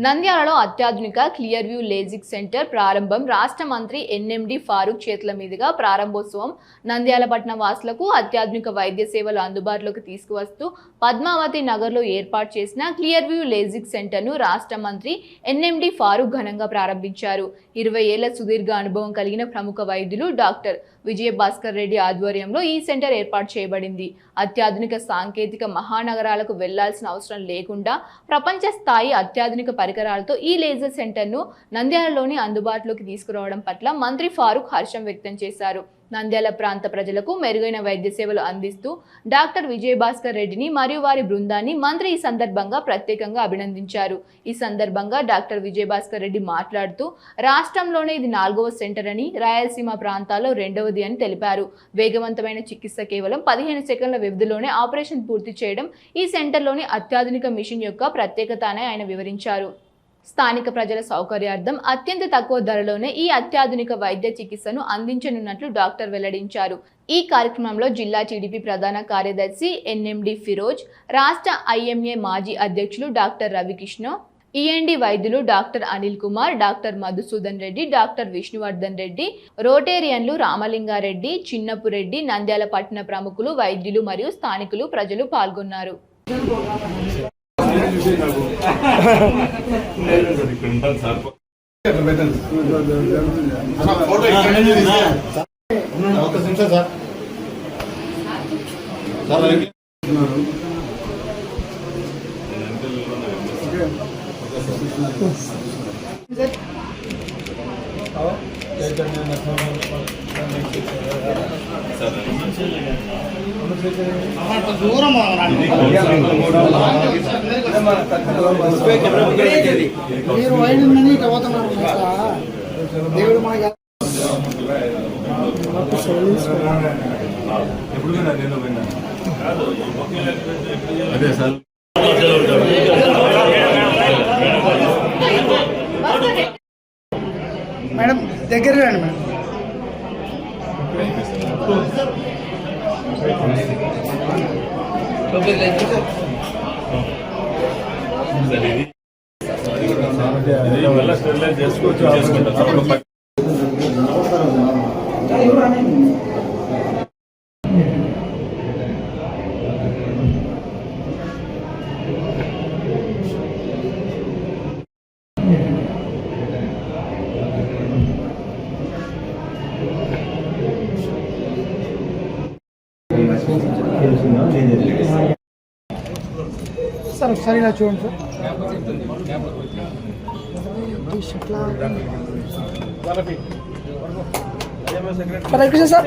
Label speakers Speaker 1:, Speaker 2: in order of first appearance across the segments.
Speaker 1: నంద్యాలలో అత్యాధునిక clear view LASIK centre ప్రారంభం రాష్ట్ర మంత్రి ఎన్ఎండి ఫారూక్ చేతుల మీదుగా ప్రారంభోత్సవం. నంద్యాల పట్టణ వాసులకు అత్యాధునిక వైద్య సేవలు అందుబాటులోకి తీసుకువస్తూ పద్మావతి నగర్లో ఏర్పాటు చేసిన క్లియర్ వ్యూ లేజిక్ సెంటర్ను రాష్ట్ర మంత్రి ఎన్ఎండి ఫారూక్ ఘనంగా ప్రారంభించారు. 20 ఏళ్ల సుదీర్ఘ అనుభవం కలిగిన ప్రముఖ వైద్యులు డాక్టర్ విజయభాస్కర్ రెడ్డి ఆధ్వర్యంలో ఈ సెంటర్ ఏర్పాటు చేయబడింది. అత్యాధునిక సాంకేతిక మహానగరాలకు వెళ్లాల్సిన అవసరం లేకుండా ప్రపంచ స్థాయి అత్యాధునిక పరికరాలతో ఈ లేజర్ సెంటర్ను నంద్యాలలోని అందుబాటులోకి తీసుకురావడం పట్ల మంత్రి ఫారూక్ హర్షం వ్యక్తం చేశారు. నంద్యాల ప్రాంత ప్రజలకు మెరుగైన వైద్య సేవలు అందిస్తూ డాక్టర్ విజయభాస్కర్ రెడ్డిని మరియు వారి బృందాన్ని మంత్రి ఈ సందర్భంగా ప్రత్యేకంగా అభినందించారు. ఈ సందర్భంగా డాక్టర్ విజయభాస్కర్ రెడ్డి మాట్లాడుతూ రాష్ట్రంలోనే ఇది 4వ సెంటర్ అని, రాయలసీమ ప్రాంతాల్లో 2వది అని తెలిపారు. వేగవంతమైన చికిత్స కేవలం 15 సెకండ్ల వ్యవధిలోనే ఆపరేషన్ పూర్తి చేయడం ఈ సెంటర్లోని అత్యాధునిక మిషన్ యొక్క ప్రత్యేకత అని ఆయన వివరించారు. స్థానిక ప్రజల సౌకర్యార్థం అత్యంత తక్కువ ధరలోనే ఈ అత్యాధునిక వైద్య చికిత్సను అందించనున్నట్లు డాక్టర్ వెల్లడించారు. ఈ కార్యక్రమంలో జిల్లా టీడీపీ ప్రధాన కార్యదర్శి ఎన్ఎండి ఫిరోజ్, రాష్ట్ర ఐఎంఏ మాజీ అధ్యక్షులు డాక్టర్ రవికృష్ణ, ఈఎన్డి వైద్యులు doctor Anil Kumar, doctor Madhusudan Reddy, doctor Vishnuvardhan Reddy, రోటేరియన్లు రామలింగారెడ్డి, చిన్నపురెడ్డి, నంద్యాల పట్టణ ప్రముఖులు, వైద్యులు మరియు స్థానికులు ప్రజలు పాల్గొన్నారు.
Speaker 2: మేడం దగ్గర రండి మేడం. సార్ ఒకసారి ఇలా చూడండి sir. Hare Krishna sir.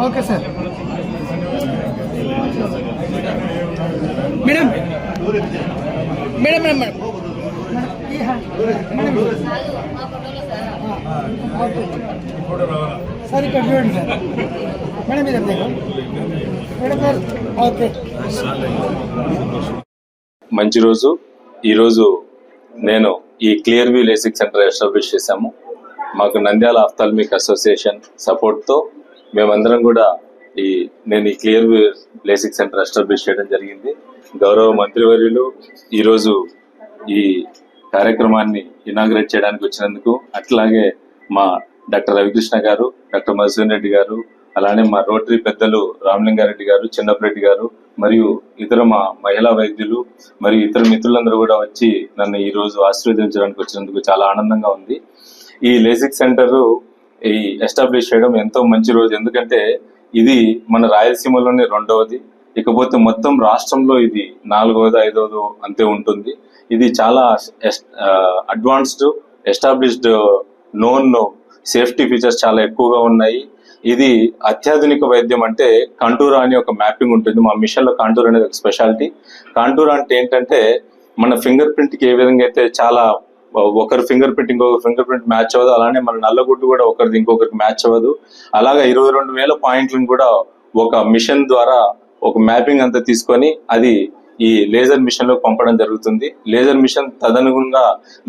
Speaker 2: Okay sir. Madam madam madam madam sir ఇక్కడ చూడండి సార్. మేడం మీద మేడం ఓకే.
Speaker 3: మంచి రోజు. ఈరోజు నేను ఈ clear view LASIK centre establish చేశాము. మాకు నంద్యాల ఆఫ్థాల్మిక్ అసోసియేషన్ సపోర్ట్తో మేమందరం కూడా నేను ఈ clear view LASIK centre establish చేయడం జరిగింది. గౌరవ మంత్రివర్యులు ఈరోజు ఈ కార్యక్రమాన్ని ఇనాగ్రేట్ చేయడానికి వచ్చినందుకు, అట్లాగే మా డాక్టర్ రవికృష్ణ గారు, డాక్టర్ మధుసూదన్ రెడ్డి గారు, అలానే మా రోటరీ పెద్దలు రామలింగారెడ్డి గారు, చిన్నపురెడ్డి గారు మరియు ఇతర మా మహిళా వైద్యులు మరియు ఇతర మిత్రులందరూ కూడా వచ్చి నన్ను ఈ రోజు ఆశీర్వదించడానికి వచ్చినందుకు చాలా ఆనందంగా ఉంది. ఈ లేసిక్ సెంటర్ ఈ ఎస్టాబ్లిష్ చేయడం ఎంతో మంచి రోజు. ఎందుకంటే ఇది మన రాయలసీమలోనే 2వది, ఇకపోతే మొత్తం రాష్ట్రంలో ఇది 4వదో 5వదో అంతే ఉంటుంది. ఇది చాలా advanced, established, known safety features చాలా ఎక్కువగా ఉన్నాయి. ఇది అత్యాధునిక వైద్యం. అంటే కాంటూరా అని ఒక మ్యాపింగ్ ఉంటుంది. మా మిషన్ లో కాంటూర్ అనేది ఒక స్పెషాలిటీ. కాంటూరా అంటే ఏంటంటే మన ఫింగర్ ప్రింట్ కి ఏ విధంగా అయితే చాలా ఒకరి ఫింగర్ ప్రింట్ ఇంకొకరి ఫింగర్ ప్రింట్ మ్యాచ్ అవ్వదు, అలానే మన నల్లగుడ్డు కూడా ఒకరిది ఇంకొకరికి మ్యాచ్ అవ్వదు. అలాగా 22,000 పాయింట్లను కూడా ఒక మిషన్ ద్వారా ఒక మ్యాపింగ్ అంతా తీసుకొని అది ఈ లేజర్ మిషన్ లో పంపడం జరుగుతుంది. లేజర్ మిషన్ తదనుగుణంగా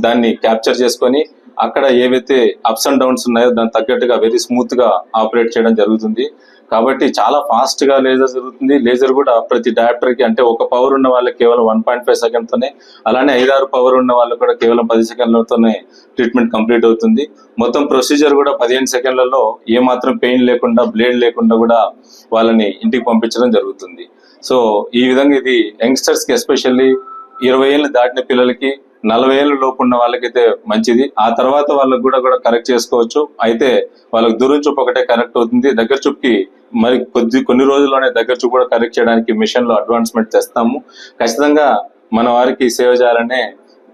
Speaker 3: దాన్ని క్యాప్చర్ చేసుకొని అక్కడ ఏవైతే అప్స్ అండ్ డౌన్స్ ఉన్నాయో దానికి తగ్గట్టుగా వెరీ స్మూత్ గా ఆపరేట్ చేయడం జరుగుతుంది. కాబట్టి చాలా ఫాస్ట్ గా లేజర్ జరుగుతుంది. లేజర్ కూడా ప్రతి డయాప్టర్ కి, అంటే ఒక పవర్ ఉన్న వాళ్ళకి కేవలం 1.5 సెకండ్ తోనే, అలానే 5-6 పవర్ ఉన్న వాళ్ళకి కూడా కేవలం 10 సెకండ్లతోనే ట్రీట్మెంట్ కంప్లీట్ అవుతుంది. మొత్తం ప్రొసీజర్ కూడా 15 సెకండ్లలో ఏమాత్రం పెయిన్ లేకుండా, బ్లేడ్ లేకుండా కూడా వాళ్ళని ఇంటికి పంపించడం జరుగుతుంది. సో ఈ విధంగా ఇది యంగ్స్టర్స్ కి, ఎస్పెషల్లీ 20 ఏళ్ళు దాటిన పిల్లలకి, 40 ఏళ్ళ లోపు ఉన్న వాళ్ళకైతే మంచిది. ఆ తర్వాత వాళ్ళకు కూడా కరెక్ట్ చేసుకోవచ్చు. అయితే వాళ్ళకి దూరం చూపు ఒకటే కరెక్ట్ అవుతుంది. దగ్గర చూపుకి మరి కొన్ని రోజుల్లోనే దగ్గర చూపు కూడా కరెక్ట్ చేయడానికి మిషన్ లో అడ్వాన్స్మెంట్ తెస్తాము. ఖచ్చితంగా మన వారికి సేవ చేయాలనే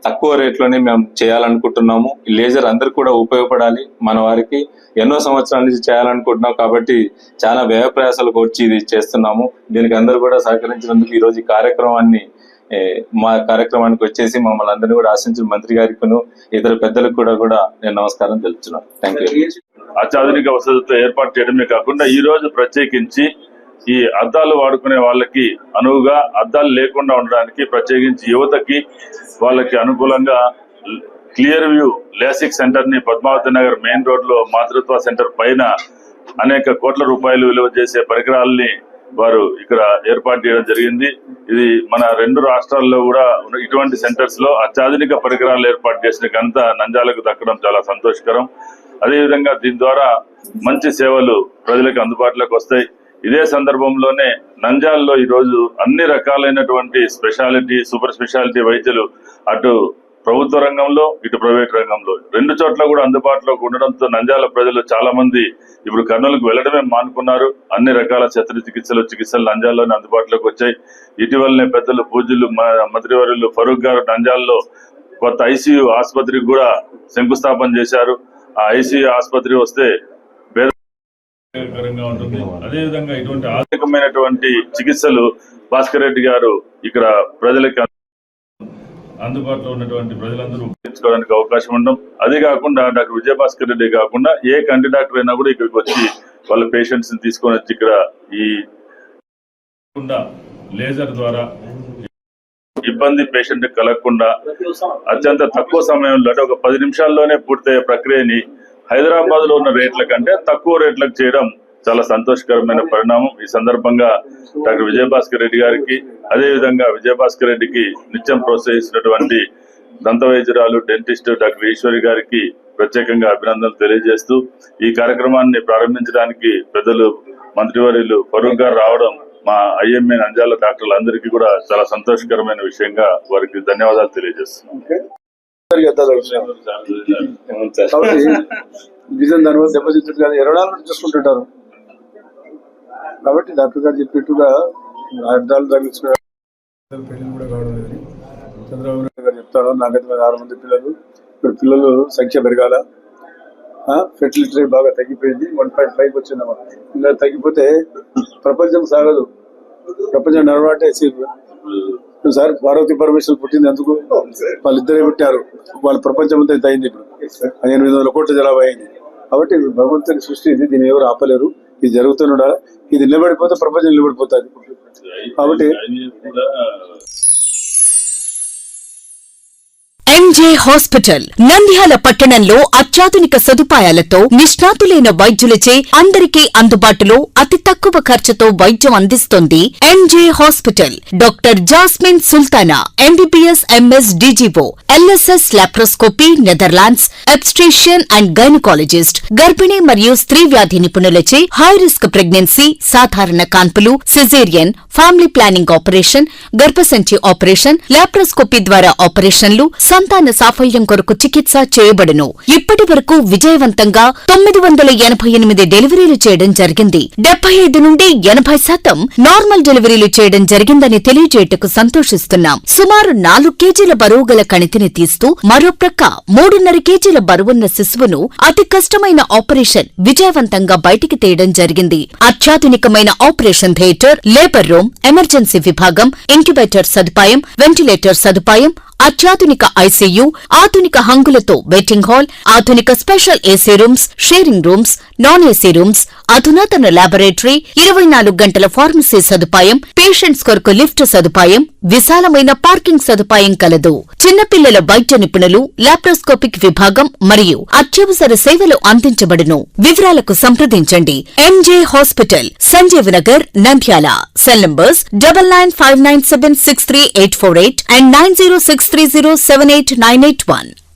Speaker 3: తక్కువ రేట్లోనే మేము చేయాలనుకుంటున్నాము. ఈ లేజర్ అందరికి కూడా ఉపయోగపడాలి. మన వారికి ఎన్నో సంవత్సరాల నుంచి చేయాలనుకుంటున్నాం కాబట్టి చాలా వ్యయ ప్రయాసాలు వచ్చి ఇది చేస్తున్నాము. దీనికి అందరూ కూడా సహకరించినందుకు ఈ రోజు ఈ కార్యక్రమాన్ని, మా కార్యక్రమానికి వచ్చేసి మమ్మల్ని అందరినీ కూడా ఆశించిన మంత్రి గారికి, ఇతర పెద్దలకు కూడా నేను నమస్కారం తెలుపుతున్నాను. Thank you.
Speaker 4: అత్యాధునిక వసతులతో ఏర్పాటు చేయడమే కాకుండా ఈ రోజు ప్రత్యేకించి ఈ అద్దాలు వాడుకునే వాళ్ళకి అనువుగా, అద్దాలు లేకుండా ఉండడానికి ప్రత్యేకించి యువతకి వాళ్ళకి అనుకూలంగా క్లియర్ వ్యూ లేసిక్ సెంటర్ ని పద్మావతి నగర్ మెయిన్ రోడ్ లో మాతృత్వ సెంటర్ పైన అనేక కోట్ల రూపాయలు విలువ చేసే పరికరాలని వారు ఇక్కడ ఏర్పాటు చేయడం జరిగింది. ఇది మన 2 రాష్ట్రాల్లో కూడా ఇటువంటి సెంటర్స్ లో అత్యాధునిక పరికరాలు ఏర్పాటు చేసిన ఘనత నంద్యాలకు దక్కడం చాలా సంతోషకరం. అదేవిధంగా దీని ద్వారా మంచి సేవలు ప్రజలకు అందుబాటులోకి వస్తాయి. ఇదే సందర్భంలోనే నంద్యాలలో ఈ రోజు అన్ని రకాలైనటువంటి స్పెషాలిటీ, సూపర్ స్పెషాలిటీ వైద్యులు అటు ప్రభుత్వ రంగంలో, ఇటు ప్రైవేట్ రంగంలో 2 చోట్ల కూడా అందుబాటులోకి ఉండడంతో నంద్యాల ప్రజలు చాలా మంది ఇప్పుడు కర్నూలుకు వెళ్లడమే మానుకున్నారు. అన్ని రకాల చికిత్సలు నంద్యాలలోనే అందుబాటులోకి వచ్చాయి. ఇటీవలనే పెద్దలు పూజ్యులు మంత్రివర్యులు ఫరూక్ గారు నంద్యాలలో కొత్త ఐసీయూ ఆసుపత్రికి కూడా శంకుస్థాపన చేశారు. ఆ ఐసీయూ ఆసుపత్రి వస్తే ఉపయోగకరంగా ఉంటుంది. అదేవిధంగా ఇటువంటి ఆధునికమైనటువంటి చికిత్సలు భాస్కర్ రెడ్డి గారు ఇక్కడ ప్రజలకి అందుబాటులో ఉన్నటువంటి ప్రజలందరూ ఉపయోగించుకోవడానికి అవకాశం ఉండడం. అదే కాకుండా డాక్టర్ విజయభాస్కర్ రెడ్డి కాకుండా ఏ కంటి డాక్టర్ అయినా కూడా ఇక్కడికి వచ్చి వాళ్ళ పేషెంట్స్ ని తీసుకొని వచ్చి ఇక్కడ ఈ లేజర్ ద్వారా ఇబ్బంది పేషెంట్ కలగకుండా అత్యంత తక్కువ సమయంలో, అంటే ఒక 10 నిమిషాల్లోనే పూర్తయ్యే ప్రక్రియని హైదరాబాద్ లో ఉన్న రేట్ల కంటే తక్కువ రేట్లకు చేయడం చాలా సంతోషకరమైన పరిణామం. ఈ సందర్భంగా డాక్టర్ విజయభాస్కర్ రెడ్డి గారికి, అదేవిధంగా విజయభాస్కర్ రెడ్డికి నిత్యం ప్రోత్సహిస్తున్నటువంటి దంత వైద్యురాలు, డెంటిస్ట్ డాక్టర్ ఈశ్వరి గారికి ప్రత్యేకంగా అభినందనలు తెలియజేస్తూ ఈ కార్యక్రమాన్ని ప్రారంభించడానికి పెద్దలు మంత్రివర్యులు ఫరూక్ గారు రావడం మా ఐఎంఏ నంద్యాల డాక్టర్లందరికీ కూడా చాలా సంతోషకరమైన విషయంగా వారికి ధన్యవాదాలు తెలియజేస్తున్నాం.
Speaker 2: దెబ్బతింటుంది కానీ 24 చూసుకుంటుంటారు కాబట్టి డాక్టర్ గారు చెప్పినట్టుగా అర్థాలు తగ్గించుకుని పెళ్లి కూడా కావడం లేదని చంద్రబాబు నాయుడు గారు చెప్తారు. నాకైతే 6 మంది పిల్లలు, ఇప్పుడు పిల్లలు సంఖ్య పెరగాల, ఫెర్టిలిటీ రేట్ బాగా తగ్గిపోయింది, 1.5 వచ్చిందమ్మా. ఇలా తగ్గిపోతే ప్రపంచం సాగదు, ప్రపంచం నడవాటే సార్. పార్వతి పరమేశ్వర్ పుట్టింది ఎందుకు? వాళ్ళిద్దరే పుట్టారు, వాళ్ళ ప్రపంచం అంతా ఇంత అయింది. ఇప్పుడు 800 కోట్ల జనాభా అయింది. కాబట్టి భగవంతుని సృష్టి ఇది, దీన్ని ఎవరు ఆపలేరు. ఇది జరుగుతూనే ఉండాలి. ఇది నిలబడిపోతే ప్రపంచం నిలబడిపోతుంది. కాబట్టి
Speaker 5: ఎంజే హాస్పిటల్ నంద్యాల పట్టణంలో అత్యాధునిక సదుపాయాలతో నిష్ణాతులైన వైద్యులచే అందరికీ అందుబాటులో అతి తక్కువ ఖర్చుతో వైద్యం అందిస్తోంది MJ hospital. Doctor Jasmine Sultana MBBS MS DGO, LSS laparoscopy, Netherlands, obstetrician and gynaecologist, గర్భిణీ మరియు స్త్రీ వ్యాధి నిపుణులచే హై రిస్క్ ప్రెగ్నెన్సీ, సాధారణ కాన్పులు, సిజేరియన్, ఫ్యామిలీ ప్లానింగ్ ఆపరేషన్, గర్భసంచి ఆపరేషన్, లాప్రోస్కోపీ ద్వారా ఆపరేషన్లు, సంతాన సాఫల్యం కొరకు చికిత్స చేయబడును. ఇప్పటి వరకు విజయవంతంగా 988 డెలివరీలు చేయడం జరిగింది. 75 నుండి 80% నార్మల్ డెలివరీలు చేయడం జరిగిందని తెలియజేయటకు సంతోషిస్తున్నాం. సుమారు 4 కేజీల బరువు గల కణితిని తీస్తూ మరో ప్రక్క 3.5 కేజీల బరువున్న శిశువును అతి కష్టమైన ఆపరేషన్ విజయవంతంగా బయటికి తీయడం జరిగింది. అత్యాధునికమైన operation theatre, labour room, emergency విభాగం, ఇంక్యుబేటర్ సదుపాయం, వెంటిలేటర్ సదుపాయం, అత్యాధునిక ఐసీయూ, ఆధునిక హంగులతో వెయిటింగ్ హాల్, ఆధునిక special AC rooms, sharing rooms, non AC rooms, అధునాతన లాబొరేటరీ, 24 గంటల ఫార్మసీ సదుపాయం, పేషెంట్స్ కొరకు లిఫ్ట్ సదుపాయం, విశాలమైన పార్కింగ్ సదుపాయం కలదు. చిన్నపిల్లల వైద్య నిపుణులు, లాప్రోస్కోపిక్ విభాగం మరియు అత్యవసర సేవలు అందించబడును. వివరాలకు సంప్రదించండి. MJ hospital, Sanjeev Nagar, Nandyal. Cell numbers 9959763848 and 9063078981.